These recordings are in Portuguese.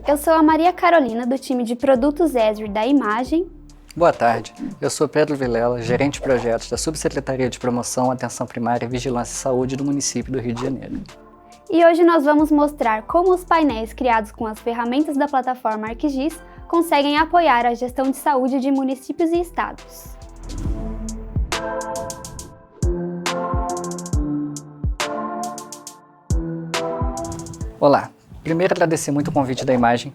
eu sou a Maria Carolina, do time de Produtos Esri da Imagem. Boa tarde, eu sou Pedro Vilela, gerente de projetos da Subsecretaria de Promoção, Atenção Primária, Vigilância e Saúde do município do Rio de Janeiro. E hoje nós vamos mostrar como os painéis criados com as ferramentas da plataforma ArcGIS conseguem apoiar a gestão de saúde de municípios e estados. Olá, primeiro agradecer muito o convite da Imagem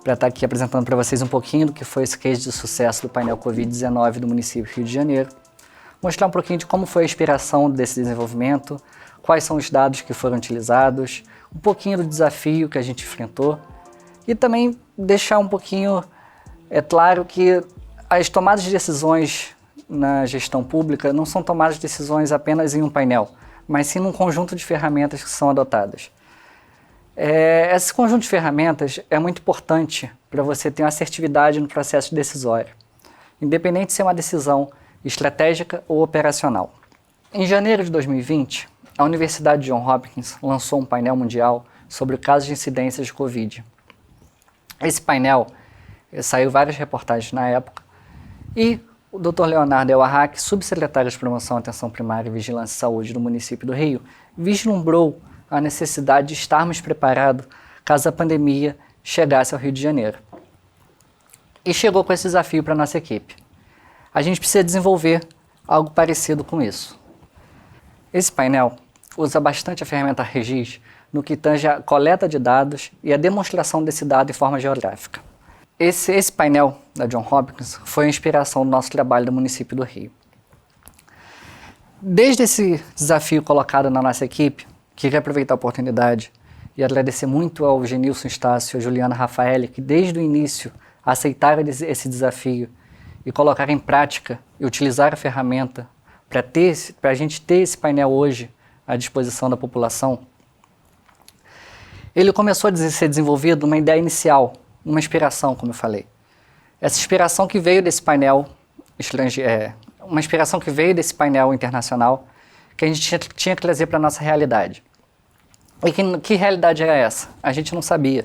para estar aqui apresentando para vocês um pouquinho do que foi esse case de sucesso do painel Covid-19 do município do Rio de Janeiro, mostrar um pouquinho de como foi a inspiração desse desenvolvimento, quais são os dados que foram utilizados, um pouquinho do desafio que a gente enfrentou e também deixar um pouquinho claro que as tomadas de decisões na gestão pública não são tomadas de decisões apenas em um painel, mas sim num conjunto de ferramentas que são adotadas. Esse conjunto de ferramentas é muito importante para você ter uma assertividade no processo decisório, independente de ser uma decisão estratégica ou operacional. Em janeiro de 2020, a Universidade Johns Hopkins lançou um painel mundial sobre o caso de incidências de Covid. Esse painel saiu várias reportagens na época e o Dr. Leonardo Elharraque, subsecretário de Promoção, Atenção Primária, Vigilância e Saúde do município do Rio, vislumbrou a necessidade de estarmos preparados caso a pandemia chegasse ao Rio de Janeiro. E chegou com esse desafio para a nossa equipe. A gente precisa desenvolver algo parecido com isso. Esse painel usa bastante a ferramenta ArcGIS no que tange a coleta de dados e a demonstração desse dado em forma geográfica. Esse painel da Johns Hopkins foi a inspiração do nosso trabalho do município do Rio. Desde esse desafio colocado na nossa equipe, queria aproveitar a oportunidade e agradecer muito ao Genilson Estácio e a Juliana Rafaeli, que desde o início aceitaram esse desafio e colocaram em prática e utilizaram a ferramenta para a gente ter esse painel hoje à disposição da população. Ele começou a ser desenvolvido numa ideia inicial, uma inspiração, como eu falei. Essa inspiração que veio desse painel uma inspiração que veio desse painel internacional que a gente tinha que trazer para a nossa realidade. E que realidade era essa? A gente não sabia.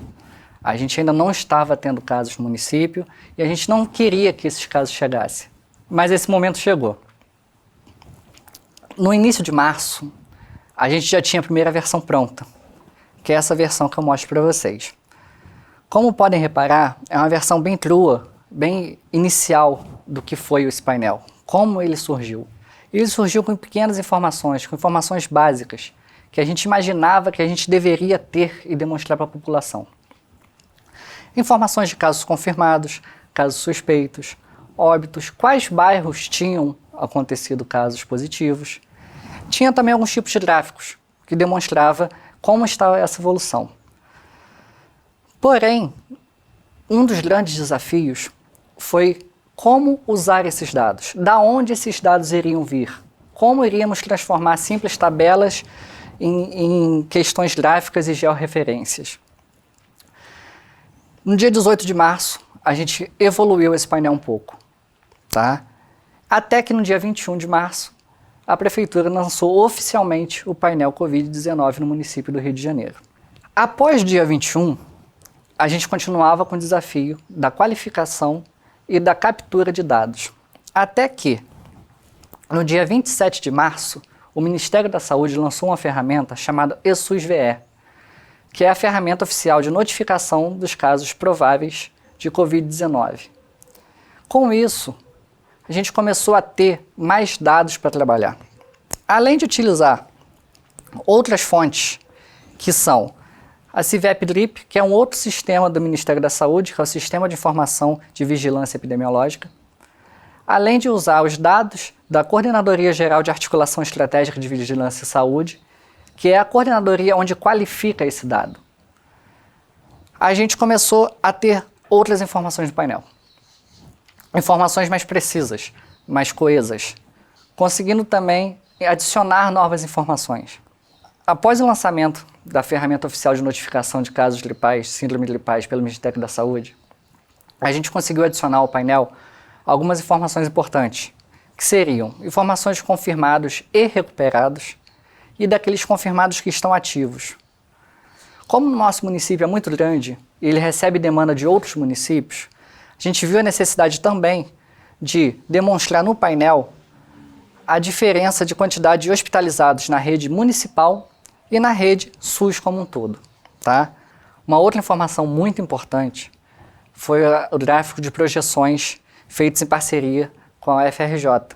A gente ainda não estava tendo casos no município e a gente não queria que esses casos chegassem. Mas esse momento chegou. No início de março, a gente já tinha a primeira versão pronta, que é essa versão que eu mostro para vocês. Como podem reparar, é uma versão bem crua, bem inicial do que foi esse painel. Como ele surgiu? Ele surgiu com pequenas informações, com informações básicas, que a gente imaginava que a gente deveria ter e demonstrar para a população. Informações de casos confirmados, casos suspeitos, óbitos, quais bairros tinham acontecido casos positivos. Tinha também alguns tipos de gráficos, que demonstrava como estava essa evolução. Porém, um dos grandes desafios foi como usar esses dados, da onde esses dados iriam vir, como iríamos transformar simples tabelas em questões gráficas e georreferências. No dia 18 de março, a gente evoluiu esse painel um pouco, tá? Até que no dia 21 de março, a Prefeitura lançou oficialmente o painel Covid-19 no município do Rio de Janeiro. Após o dia 21, a gente continuava com o desafio da qualificação e da captura de dados. Até que, no dia 27 de março, o Ministério da Saúde lançou uma ferramenta chamada eSUS-VE, que é a ferramenta oficial de notificação dos casos prováveis de Covid-19. Com isso, a gente começou a ter mais dados para trabalhar. Além de utilizar outras fontes, que são a CIVEP-DRIP, que é um outro sistema do Ministério da Saúde, que é o Sistema de Informação de Vigilância Epidemiológica, além de usar os dados da Coordenadoria Geral de Articulação Estratégica de Vigilância e Saúde, que é a coordenadoria onde qualifica esse dado. A gente começou a ter outras informações no painel. Informações mais precisas, mais coesas, conseguindo também adicionar novas informações. Após o lançamento da ferramenta oficial de notificação de casos gripais, síndrome gripais, pelo Ministério da Saúde, a gente conseguiu adicionar ao painel algumas informações importantes, que seriam informações de confirmados e recuperados e daqueles confirmados que estão ativos. Como o nosso município é muito grande e ele recebe demanda de outros municípios, a gente viu a necessidade também de demonstrar no painel a diferença de quantidade de hospitalizados na rede municipal e na rede SUS como um todo. Tá? Uma outra informação muito importante foi o gráfico de projeções feitos em parceria com a UFRJ.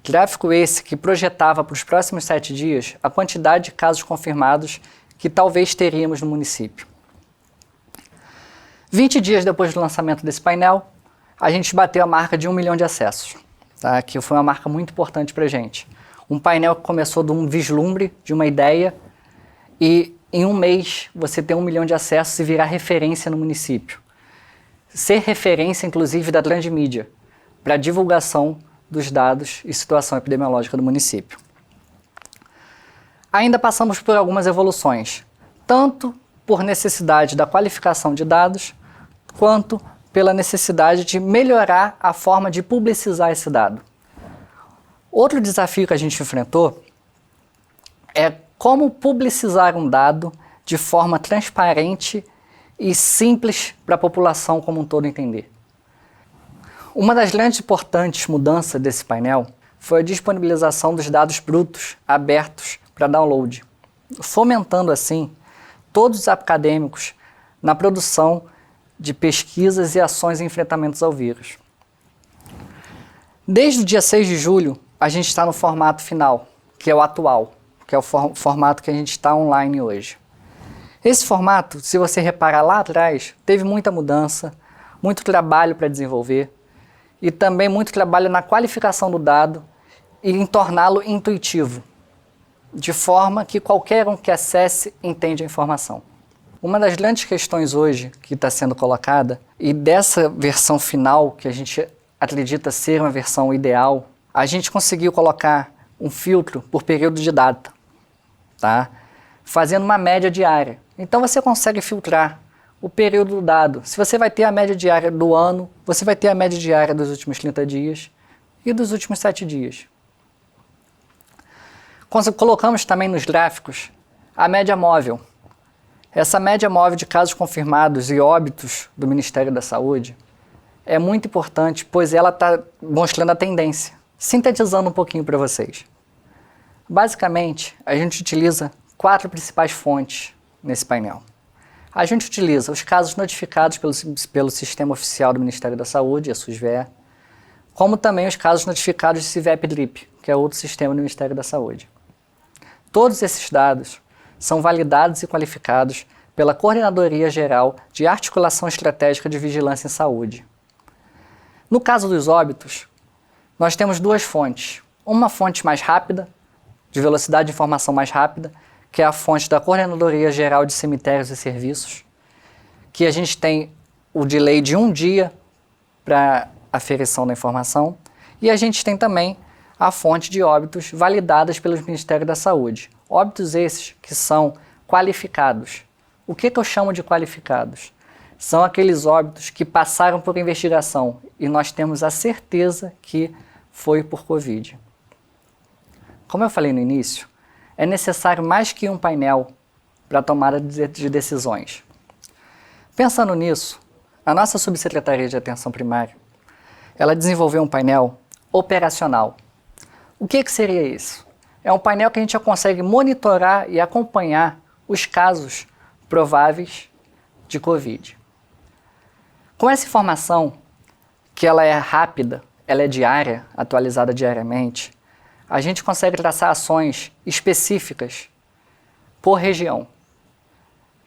Gráfico esse que projetava para os próximos 7 dias a quantidade de casos confirmados que talvez teríamos no município. 20 dias depois do lançamento desse painel, a gente bateu a marca de 1 milhão de acessos, tá? Que foi uma marca muito importante para a gente. Um painel que começou de um vislumbre, de uma ideia, e em um mês você ter 1 milhão de acessos e virar referência no município. Ser referência, inclusive, da grande mídia, para divulgação dos dados e situação epidemiológica do município. Ainda passamos por algumas evoluções, tanto por necessidade da qualificação de dados, quanto pela necessidade de melhorar a forma de publicizar esse dado. Outro desafio que a gente enfrentou é como publicizar um dado de forma transparente e simples para a população como um todo entender. Uma das grandes e importantes mudanças desse painel foi a disponibilização dos dados brutos abertos para download, fomentando assim todos os acadêmicos na produção de pesquisas e ações em enfrentamentos ao vírus. Desde o dia 6 de julho, a gente está no formato final, que é o atual, que é o formato que a gente está online hoje. Esse formato, se você reparar lá atrás, teve muita mudança, muito trabalho para desenvolver e também muito trabalho na qualificação do dado e em torná-lo intuitivo, de forma que qualquer um que acesse entende a informação. Uma das grandes questões hoje que está sendo colocada, e dessa versão final, que a gente acredita ser uma versão ideal, a gente conseguiu colocar um filtro por período de data, tá? Fazendo uma média diária. Então você consegue filtrar o período do dado. Se você vai ter a média diária do ano, você vai ter a média diária dos últimos 30 dias e dos últimos 7 dias. Colocamos também nos gráficos a média móvel. Essa média móvel de casos confirmados e óbitos do Ministério da Saúde é muito importante, pois ela está mostrando a tendência. Sintetizando um pouquinho para vocês. Basicamente, a gente utiliza 4 principais fontes nesse painel. A gente utiliza os casos notificados pelo Sistema Oficial do Ministério da Saúde, a SUSVE, como também os casos notificados de CIVEP-DRIP, que é outro sistema do Ministério da Saúde. Todos esses dados são validados e qualificados pela Coordenadoria Geral de Articulação Estratégica de Vigilância em Saúde. No caso dos óbitos, nós temos 2 fontes. Uma fonte mais rápida, de velocidade de informação mais rápida, que é a fonte da Coordenadoria Geral de Cemitérios e Serviços, que a gente tem o delay de 1 dia para aferição da informação, e a gente tem também a fonte de óbitos validadas pelo Ministério da Saúde. Óbitos esses que são qualificados. O que eu chamo de qualificados? São aqueles óbitos que passaram por investigação e nós temos a certeza que foi por Covid. Como eu falei no início, é necessário mais que um painel para a tomada de decisões. Pensando nisso, a nossa Subsecretaria de Atenção Primária, ela desenvolveu um painel operacional. O que seria isso? É um painel que a gente já consegue monitorar e acompanhar os casos prováveis de Covid. Com essa informação, que ela é rápida, ela é diária, atualizada diariamente, a gente consegue traçar ações específicas por região,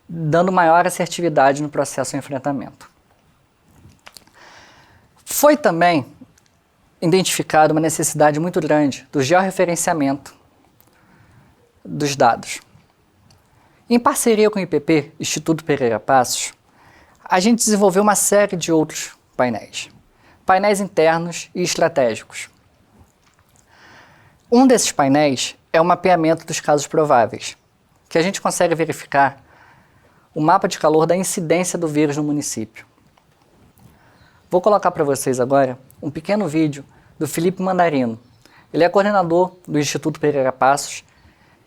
dando maior assertividade no processo de enfrentamento. Foi também identificada uma necessidade muito grande do georreferenciamento dos dados. Em parceria com o IPP, Instituto Pereira Passos, a gente desenvolveu uma série de outros painéis. Painéis internos e estratégicos. Um desses painéis é o mapeamento dos casos prováveis, que a gente consegue verificar o mapa de calor da incidência do vírus no município. Vou colocar para vocês agora um pequeno vídeo do Felipe Mandarino. Ele é coordenador do Instituto Pereira Passos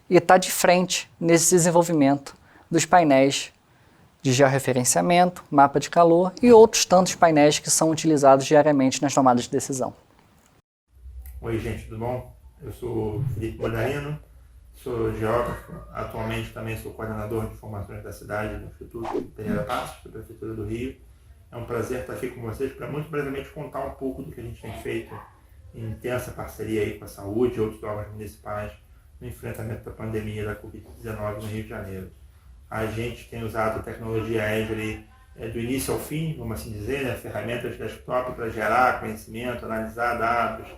e está de frente nesse desenvolvimento dos painéis de georreferenciamento, mapa de calor e outros tantos painéis que são utilizados diariamente nas tomadas de decisão. Oi gente, tudo bom? Eu sou Felipe Bodarino, sou geógrafo, atualmente também sou coordenador de informações da cidade do Instituto Pereira Passos, da Prefeitura do Rio. É um prazer estar aqui com vocês para muito brevemente contar um pouco do que a gente tem feito em intensa parceria aí com a saúde e outros órgãos municipais no enfrentamento da pandemia da Covid-19 no Rio de Janeiro. A gente tem usado a tecnologia Azure do início ao fim, vamos assim dizer, né? Ferramentas de desktop para gerar conhecimento, analisar dados,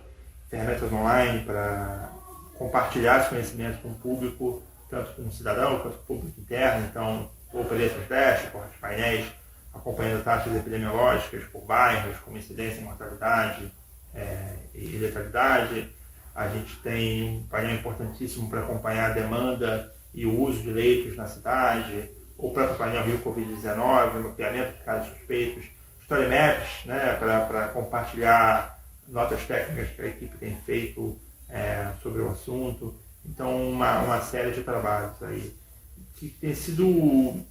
ferramentas online para compartilhar esse conhecimento com o público, tanto com o cidadão quanto com o público interno. Então, operation dashboards, painéis acompanhando taxas epidemiológicas por bairros, como incidência e mortalidade e letalidade. A gente tem um painel importantíssimo para acompanhar a demanda e o uso de leitos na cidade, o próprio painel Rio Covid-19, mapeamento de casos suspeitos, story maps, né, para compartilhar notas técnicas que a equipe tem feito sobre o assunto. Então, uma série de trabalhos aí que tem sido,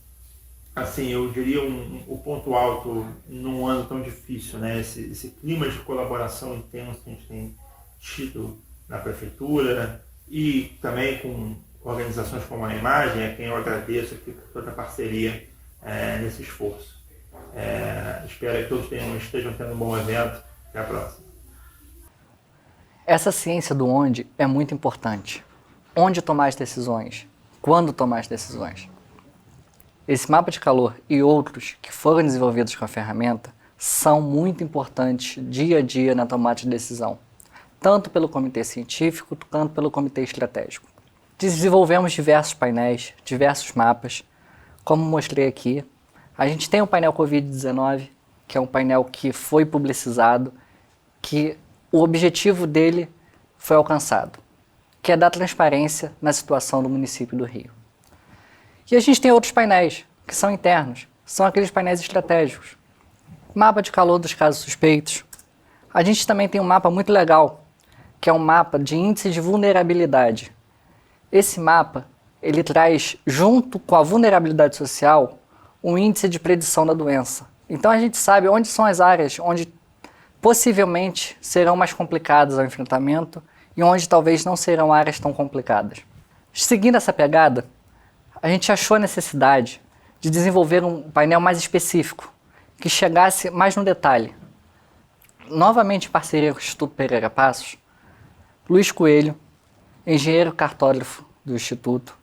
assim, eu diria, o ponto alto num ano tão difícil, né? Esse clima de colaboração intenso que a gente tem tido na prefeitura e também com organizações como a Imagem, a quem eu agradeço aqui por toda a parceria nesse esforço. Espero que todos estejam tendo um bom evento. Até a próxima. Essa ciência do onde é muito importante. Onde tomar as decisões, quando tomar as decisões. Esse mapa de calor e outros que foram desenvolvidos com a ferramenta são muito importantes dia a dia na tomada de decisão, tanto pelo comitê científico quanto pelo comitê estratégico. Desenvolvemos diversos painéis, diversos mapas, como mostrei aqui. A gente tem o painel Covid-19, que é um painel que foi publicizado, que o objetivo dele foi alcançado, que é dar transparência na situação do município do Rio. E a gente tem outros painéis, que são internos, são aqueles painéis estratégicos. Mapa de calor dos casos suspeitos. A gente também tem um mapa muito legal, que é um mapa de índice de vulnerabilidade. Esse mapa, ele traz, junto com a vulnerabilidade social, um índice de predição da doença. Então a gente sabe onde são as áreas onde possivelmente serão mais complicadas ao enfrentamento e onde talvez não serão áreas tão complicadas. Seguindo essa pegada, a gente achou a necessidade de desenvolver um painel mais específico, que chegasse mais no detalhe. Novamente em parceria com o Instituto Pereira Passos, Luiz Coelho, engenheiro cartógrafo do Instituto,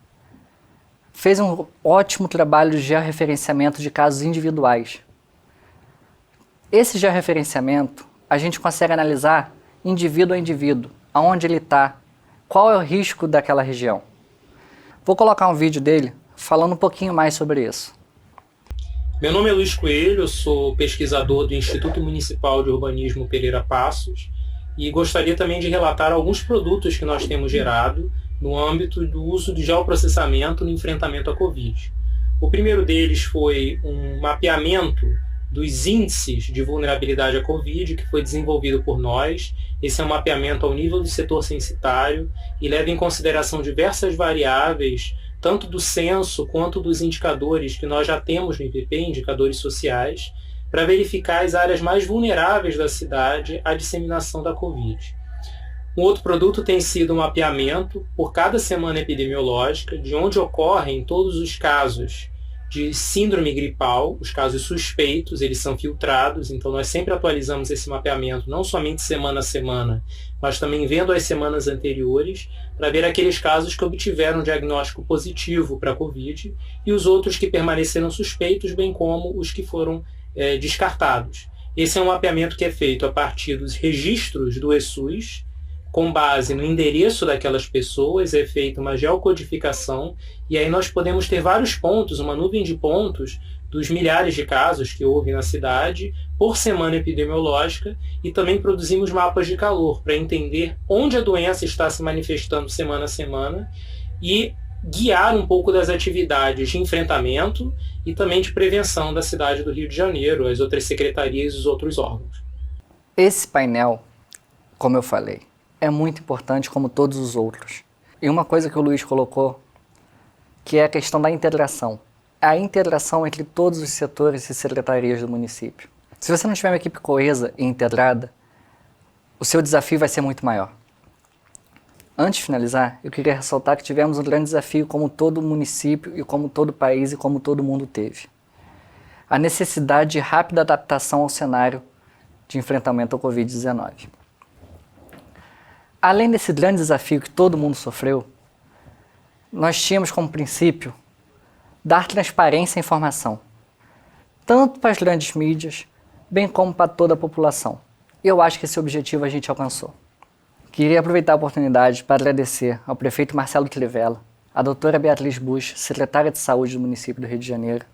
fez um ótimo trabalho de georreferenciamento de casos individuais. Esse georreferenciamento, a gente consegue analisar indivíduo a indivíduo, aonde ele está, qual é o risco daquela região. Vou colocar um vídeo dele falando um pouquinho mais sobre isso. Meu nome é Luiz Coelho, eu sou pesquisador do Instituto Municipal de Urbanismo Pereira Passos e gostaria também de relatar alguns produtos que nós temos gerado no âmbito do uso de geoprocessamento no enfrentamento à Covid. O primeiro deles foi um mapeamento dos índices de vulnerabilidade à Covid, que foi desenvolvido por nós. Esse é um mapeamento ao nível do setor censitário e leva em consideração diversas variáveis, tanto do censo quanto dos indicadores que nós já temos no IPP, indicadores sociais, para verificar as áreas mais vulneráveis da cidade à disseminação da Covid. Um outro produto tem sido um mapeamento por cada semana epidemiológica de onde ocorrem todos os casos de síndrome gripal, os casos suspeitos, eles são filtrados, então nós sempre atualizamos esse mapeamento, não somente semana a semana, mas também vendo as semanas anteriores, para ver aqueles casos que obtiveram um diagnóstico positivo para a Covid e os outros que permaneceram suspeitos, bem como os que foram descartados. Esse é um mapeamento que é feito a partir dos registros do ESUS, com base no endereço daquelas pessoas, é feita uma geocodificação e aí nós podemos ter vários pontos, uma nuvem de pontos dos milhares de casos que houve na cidade por semana epidemiológica e também produzimos mapas de calor para entender onde a doença está se manifestando semana a semana e guiar um pouco das atividades de enfrentamento e também de prevenção da cidade do Rio de Janeiro, as outras secretarias e os outros órgãos. Esse painel, como eu falei, é muito importante como todos os outros. E uma coisa que o Luiz colocou, que é a questão da integração. é a integração entre todos os setores e secretarias do município. Se você não tiver uma equipe coesa e integrada, o seu desafio vai ser muito maior. Antes de finalizar, eu queria ressaltar que tivemos um grande desafio como todo município e como todo país e como todo mundo teve. A necessidade de rápida adaptação ao cenário de enfrentamento ao Covid-19. Além desse grande desafio que todo mundo sofreu, nós tínhamos como princípio dar transparência à informação, tanto para as grandes mídias, bem como para toda a população. E eu acho que esse objetivo a gente alcançou. Queria aproveitar a oportunidade para agradecer ao prefeito Marcelo Crivella, à doutora Beatriz Bush, secretária de Saúde do município do Rio de Janeiro,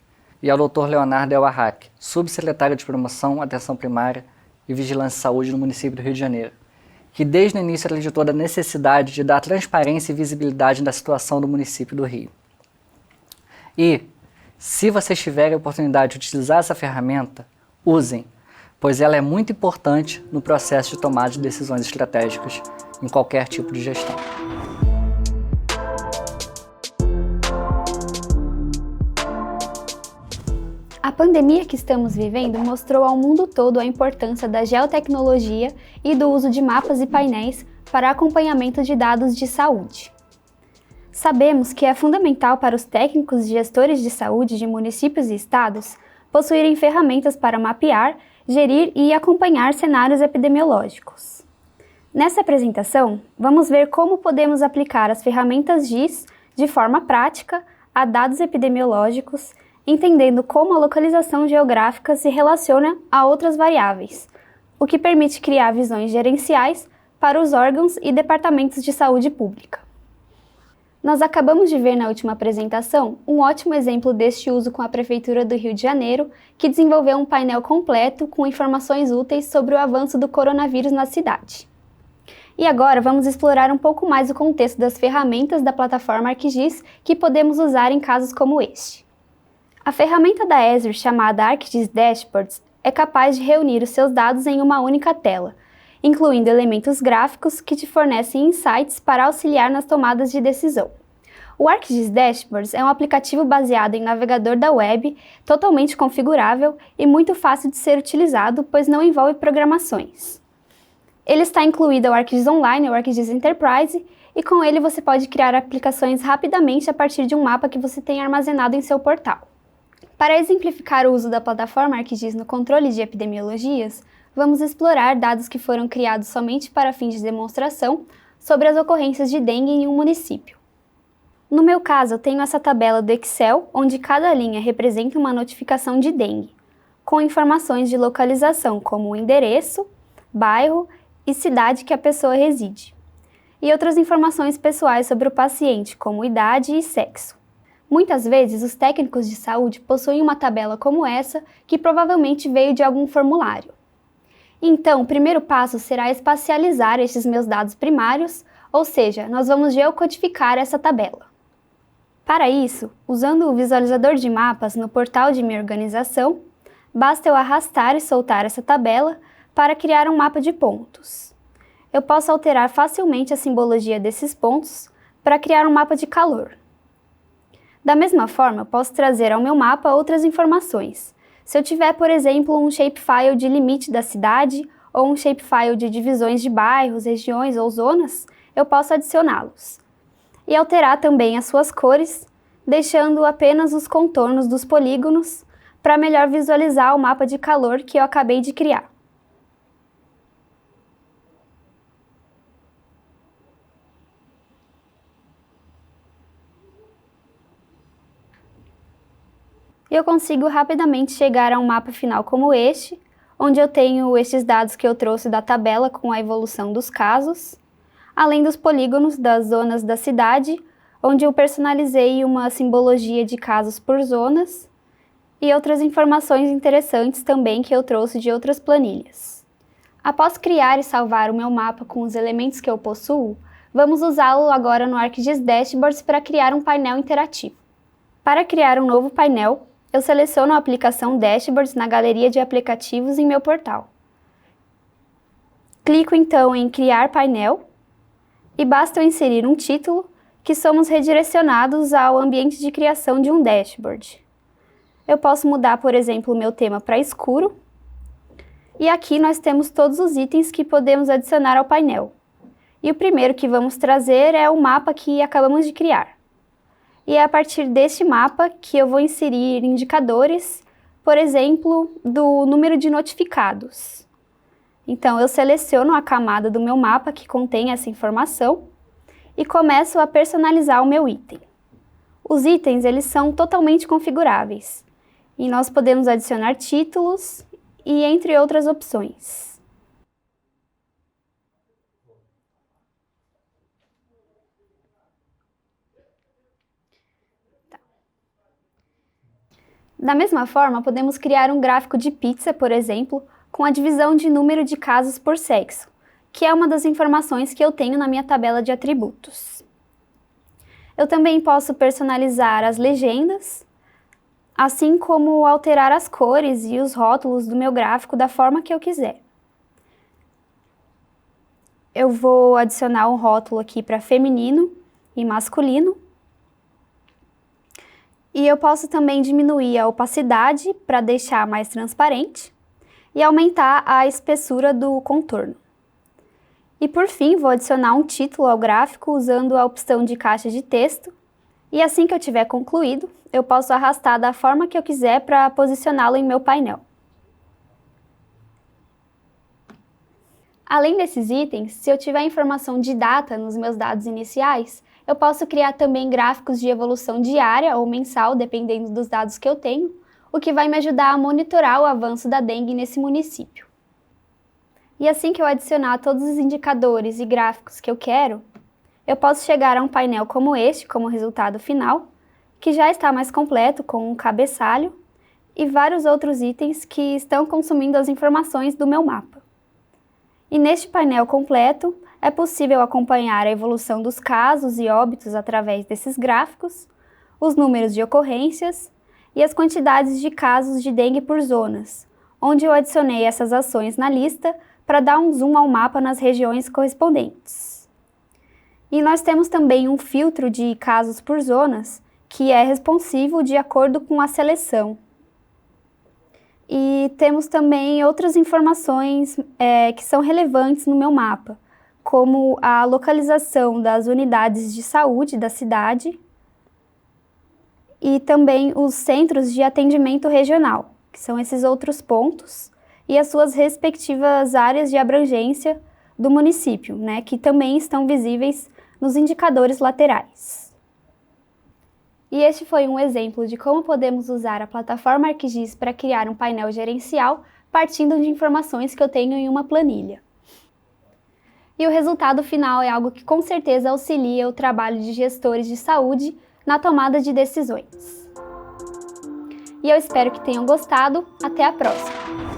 e ao doutor Leonardo El Arraque, subsecretário de Promoção, Atenção Primária e Vigilância e Saúde no município do Rio de Janeiro, que desde o início acreditou da necessidade de dar transparência e visibilidade da situação do município do Rio. E, se vocês tiverem a oportunidade de utilizar essa ferramenta, usem, pois ela é muito importante no processo de tomada de decisões estratégicas em qualquer tipo de gestão. A pandemia que estamos vivendo mostrou ao mundo todo a importância da geotecnologia e do uso de mapas e painéis para acompanhamento de dados de saúde. Sabemos que é fundamental para os técnicos e gestores de saúde de municípios e estados possuírem ferramentas para mapear, gerir e acompanhar cenários epidemiológicos. Nessa apresentação, vamos ver como podemos aplicar as ferramentas GIS de forma prática a dados epidemiológicos, entendendo como a localização geográfica se relaciona a outras variáveis, o que permite criar visões gerenciais para os órgãos e departamentos de saúde pública. Nós acabamos de ver na última apresentação um ótimo exemplo deste uso com a Prefeitura do Rio de Janeiro, que desenvolveu um painel completo com informações úteis sobre o avanço do coronavírus na cidade. E agora vamos explorar um pouco mais o contexto das ferramentas da plataforma ArcGIS que podemos usar em casos como este. A ferramenta da Esri chamada ArcGIS Dashboards é capaz de reunir os seus dados em uma única tela, incluindo elementos gráficos que te fornecem insights para auxiliar nas tomadas de decisão. O ArcGIS Dashboards é um aplicativo baseado em navegador da web, totalmente configurável e muito fácil de ser utilizado, pois não envolve programações. Ele está incluído ao ArcGIS Online, ao ArcGIS Enterprise, e com ele você pode criar aplicações rapidamente a partir de um mapa que você tem armazenado em seu portal. Para exemplificar o uso da plataforma ArcGIS no controle de epidemiologias, vamos explorar dados que foram criados somente para fins de demonstração sobre as ocorrências de dengue em um município. No meu caso, eu tenho essa tabela do Excel, onde cada linha representa uma notificação de dengue, com informações de localização como o endereço, bairro e cidade que a pessoa reside, e outras informações pessoais sobre o paciente, como idade e sexo. Muitas vezes, os técnicos de saúde possuem uma tabela como essa, que provavelmente veio de algum formulário. Então, o primeiro passo será espacializar estes meus dados primários, ou seja, nós vamos geocodificar essa tabela. Para isso, usando o visualizador de mapas no portal de minha organização, basta eu arrastar e soltar essa tabela para criar um mapa de pontos. Eu posso alterar facilmente a simbologia desses pontos para criar um mapa de calor. Da mesma forma, eu posso trazer ao meu mapa outras informações. Se eu tiver, por exemplo, um shapefile de limite da cidade ou um shapefile de divisões de bairros, regiões ou zonas, eu posso adicioná-los. E alterar também as suas cores, deixando apenas os contornos dos polígonos para melhor visualizar o mapa de calor que eu acabei de criar. Eu consigo rapidamente chegar a um mapa final como este, onde eu tenho estes dados que eu trouxe da tabela com a evolução dos casos, além dos polígonos das zonas da cidade, onde eu personalizei uma simbologia de casos por zonas, e outras informações interessantes também que eu trouxe de outras planilhas. Após criar e salvar o meu mapa com os elementos que eu possuo, vamos usá-lo agora no ArcGIS Dashboards para criar um painel interativo. Para criar um novo painel, eu seleciono a aplicação Dashboards na galeria de aplicativos em meu portal. Clico então em Criar Painel e basta eu inserir um título que somos redirecionados ao ambiente de criação de um dashboard. eu posso mudar, por exemplo, o meu tema para escuro. E aqui nós temos todos os itens que podemos adicionar ao painel. E o primeiro que vamos trazer é o mapa que acabamos de criar. E é a partir deste mapa que eu vou inserir indicadores, por exemplo, do número de notificados. Então, eu seleciono a camada do meu mapa que contém essa informação e começo a personalizar o meu item. Os itens, eles são totalmente configuráveis e nós podemos adicionar títulos e entre outras opções. Da mesma forma, podemos criar um gráfico de pizza, por exemplo, com a divisão de número de casos por sexo, que é uma das informações que eu tenho na minha tabela de atributos. Eu também posso personalizar as legendas, assim como alterar as cores e os rótulos do meu gráfico da forma que eu quiser. Eu vou adicionar um rótulo aqui para feminino e masculino. E eu posso também diminuir a opacidade para deixar mais transparente e aumentar a espessura do contorno. E por fim, vou adicionar um título ao gráfico usando a opção de caixa de texto. E assim que eu tiver concluído, eu posso arrastar da forma que eu quiser para posicioná-lo em meu painel. Além desses itens, se eu tiver informação de data nos meus dados iniciais, eu posso criar também gráficos de evolução diária ou mensal, dependendo dos dados que eu tenho, o que vai me ajudar a monitorar o avanço da dengue nesse município. E assim que eu adicionar todos os indicadores e gráficos que eu quero, eu posso chegar a um painel como este, como resultado final, que já está mais completo com um cabeçalho e vários outros itens que estão consumindo as informações do meu mapa. E neste painel completo, é possível acompanhar a evolução dos casos e óbitos através desses gráficos, os números de ocorrências e as quantidades de casos de dengue por zonas, onde eu adicionei essas ações na lista para dar um zoom ao mapa nas regiões correspondentes. E nós temos também um filtro de casos por zonas, que é responsivo de acordo com a seleção. E temos também outras informações que são relevantes no meu mapa, como a localização das unidades de saúde da cidade e também os centros de atendimento regional, que são esses outros pontos, e as suas respectivas áreas de abrangência do município, que também estão visíveis nos indicadores laterais. E este foi um exemplo de como podemos usar a plataforma ArcGIS para criar um painel gerencial partindo de informações que eu tenho em uma planilha. E o resultado final é algo que com certeza auxilia o trabalho de gestores de saúde na tomada de decisões. E eu espero que tenham gostado. Até a próxima!